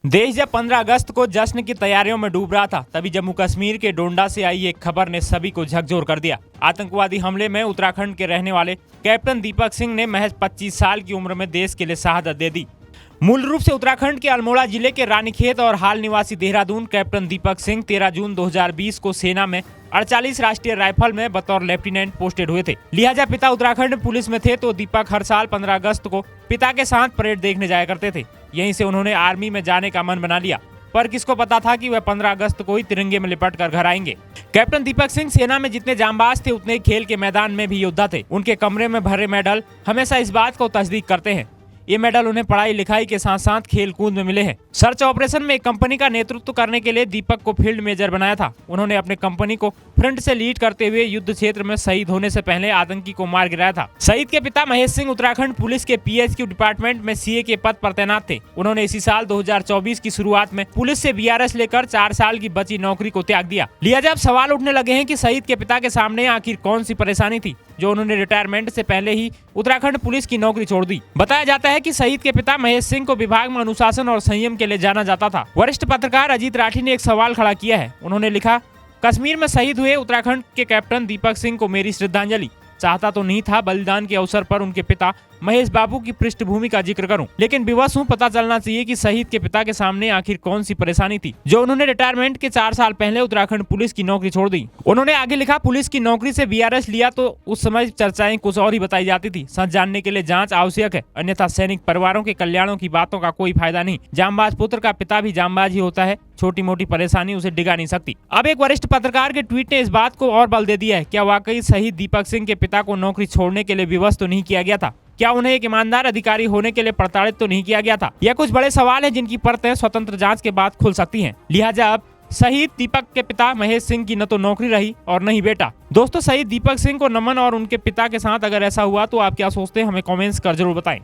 देश जब 15 अगस्त को जश्न की तैयारियों में डूब रहा था, तभी जम्मू कश्मीर के डोडा से आई एक खबर ने सभी को झकझोर कर दिया। आतंकवादी हमले में उत्तराखंड के रहने वाले कैप्टन दीपक सिंह ने महज 25 साल की उम्र में देश के लिए शहादत दे दी। मूल रूप से उत्तराखंड के अल्मोड़ा जिले के रानीखेत और हाल निवासी देहरादून कैप्टन दीपक सिंह 13 जून 2020 को सेना में 48 राष्ट्रीय राइफल में बतौर लेफ्टिनेंट पोस्टेड हुए थे। लिहाजा पिता उत्तराखंड पुलिस में थे तो दीपक हर साल 15 अगस्त को पिता के साथ परेड देखने जाया करते थे। यहीं से उन्होंने आर्मी में जाने का मन बना लिया, पर किसको पता था कि वह 15 अगस्त को ही तिरंगे में लिपट कर घर आएंगे। कैप्टन दीपक सिंह सेना में जितने जांबाज थे उतने ही खेल के मैदान में भी योद्धा थे। उनके कमरे में भरे मेडल हमेशा इस बात को तस्दीक करते हैं। ये मेडल उन्हें पढ़ाई लिखाई के साथ साथ खेल कूद में मिले हैं। सर्च ऑपरेशन में एक कंपनी का नेतृत्व करने के लिए दीपक को फील्ड मेजर बनाया था। उन्होंने अपने कंपनी को फ्रंट से लीड करते हुए युद्ध क्षेत्र में शहीद होने से पहले आतंकी को मार गिराया था। शहीद के पिता महेश सिंह उत्तराखंड पुलिस के पीएचक्यू डिपार्टमेंट में सीए के पद पर तैनात थे। उन्होंने इसी साल 2024 की शुरुआत में पुलिस से बीआरएस लेकर 4 साल की बची नौकरी को त्याग दिया। लिहाजा अब सवाल उठने लगे हैं कि शहीद के पिता के सामने आखिर कौन सी परेशानी थी जो उन्होंने रिटायरमेंट से पहले ही उत्तराखंड पुलिस की नौकरी छोड़ दी। बताया जाता है कि शहीद के पिता महेश सिंह को विभाग में अनुशासन और संयम के लिए जाना जाता था। वरिष्ठ पत्रकार अजीत राठी ने एक सवाल खड़ा किया है। उन्होंने लिखा, कश्मीर में शहीद हुए उत्तराखंड के कैप्टन दीपक सिंह को मेरी श्रद्धांजलि। चाहता तो नहीं था बलिदान के अवसर पर उनके पिता महेश बाबू की पृष्ठभूमि का जिक्र करूं, लेकिन विवश हूं पता चलना चाहिए कि शहीद के पिता के सामने आखिर कौन सी परेशानी थी जो उन्होंने रिटायरमेंट के 4 साल पहले उत्तराखंड पुलिस की नौकरी छोड़ दी। उन्होंने आगे लिखा, पुलिस की नौकरी से बीआरएस लिया तो उस समय चर्चाएं कुछ और ही बताई जाती थी। सच जानने के लिए जांच आवश्यक है, अन्यथा सैनिक परिवारों के कल्याणों की बातों का कोई फायदा नहीं। जांबाज पुत्र का पिता भी जांबाज ही होता है, छोटी मोटी परेशानी उसे डिगा नहीं सकती। अब एक वरिष्ठ पत्रकार के ट्वीट ने इस बात को और बल दे दिया है। क्या वाकई शहीद दीपक सिंह के पिता को नौकरी छोड़ने के लिए विवश तो नहीं किया गया था? क्या उन्हें एक ईमानदार अधिकारी होने के लिए प्रताड़ित तो नहीं किया गया था? यह कुछ बड़े सवाल हैं जिनकी परतें स्वतंत्र जांच के बाद खुल सकती हैं। लिहाजा अब शहीद दीपक के पिता महेश सिंह की न तो नौकरी रही और न ही बेटा। दोस्तों, शहीद दीपक सिंह को नमन और उनके पिता के साथ अगर ऐसा हुआ तो आप क्या सोचते हैं, हमें कमेंट्स कर जरूर बताएं।